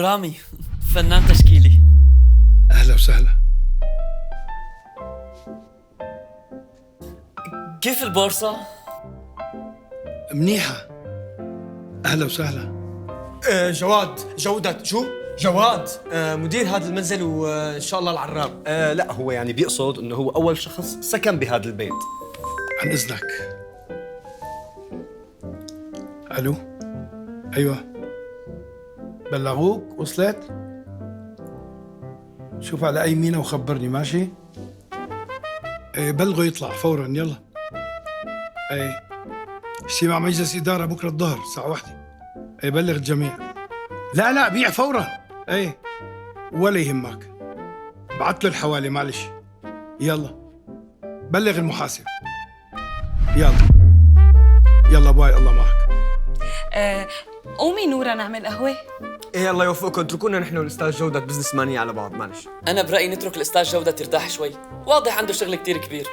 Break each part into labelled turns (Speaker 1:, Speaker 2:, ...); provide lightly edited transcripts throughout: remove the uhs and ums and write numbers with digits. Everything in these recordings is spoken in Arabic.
Speaker 1: رامي، فنان تشكيلي.
Speaker 2: أهلا وسهلا.
Speaker 1: كيف البورصة؟
Speaker 2: منيحة. أهلا وسهلا.
Speaker 3: جواد، جودة، شو؟ جواد، مدير هذا المنزل وإن شاء الله العراب.
Speaker 4: لا، هو يعني بيقصد انه هو اول شخص سكن بهذا البيت.
Speaker 2: عن إذنك. ألو. أيوة، بلغوك وصلت؟ شوف على أي مينا وخبرني، ماشي؟ بلغوا يطلع فورا، يلا. اجتماع مجلس إدارة بكرة الظهر الساعة 1. بلغ الجميع. لا بيع فورا. ولا يهمك، بعت له الحوالي، معلش. يلا بلغ المحاسب. يلا باي، الله معك.
Speaker 5: قومي نورا نعمل قهوة.
Speaker 3: إيه الله يوفقكم، اتركونا نحن والأستاذ جودة بزنس مانية على بعض، معلش.
Speaker 1: أنا برأيي نترك الأستاذ جودة ترتاح شوي، واضح عنده شغل كتير كبير.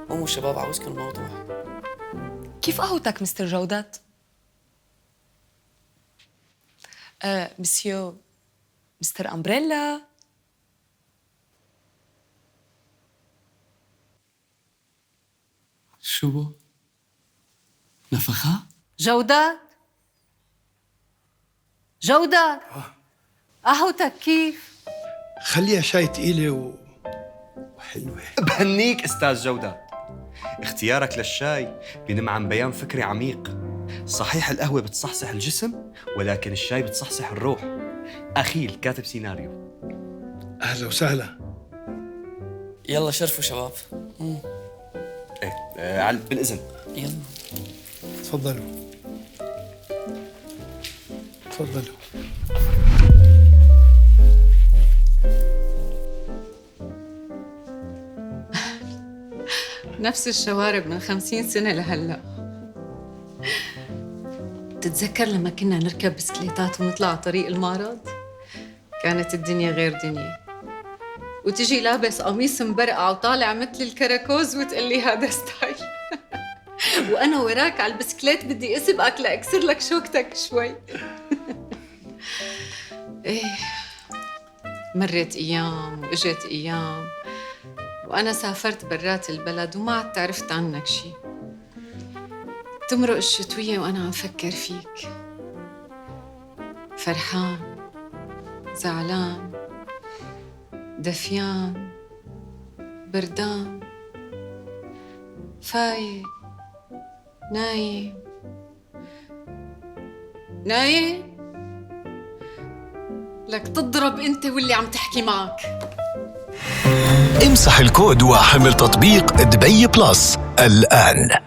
Speaker 1: قوموا الشباب، عاوزكم الموضوع.
Speaker 5: كيف قهوتك مستر جودات؟ مسيو مستر أمبريلا.
Speaker 1: شو؟ نفخة؟
Speaker 5: جودات، قهوتك كيف؟
Speaker 2: خليها شاي تقيلة وحلوة.
Speaker 4: بهنيك استاذ جودة، اختيارك للشاي بينم عن بيان فكري عميق. صحيح القهوة بتصحصح الجسم، ولكن الشاي بتصحصح الروح. أخيل كاتب سيناريو.
Speaker 2: أهلا وسهلا.
Speaker 1: يلا شرفوا شباب.
Speaker 4: بالإذن.
Speaker 1: يلا
Speaker 2: تفضلوا.
Speaker 6: نفس الشوارب من 50 سنة لهلأ. تتذكر لما كنا نركب بسكليتات ونطلع على طريق المعرض؟ كانت الدنيا غير دنيا. وتجي لابس قميص مبرقع وطالع مثل الكراكوز وتقلي هذا ستايل. وأنا وراك على البسكليت بدي أسبقك لأكسر لك شوكتك شوي. إيه، مرت أيام وإجت أيام، وأنا سافرت برات البلد وما عدت عرفت عنك شي. تمرق الشتوية وأنا عم فكر فيك، فرحان، زعلان، دفيان، بردان، فايق، نايم. لك تضرب أنت واللي عم تحكي معك.
Speaker 7: امسح الكود وحمل تطبيق دبي بلس الآن.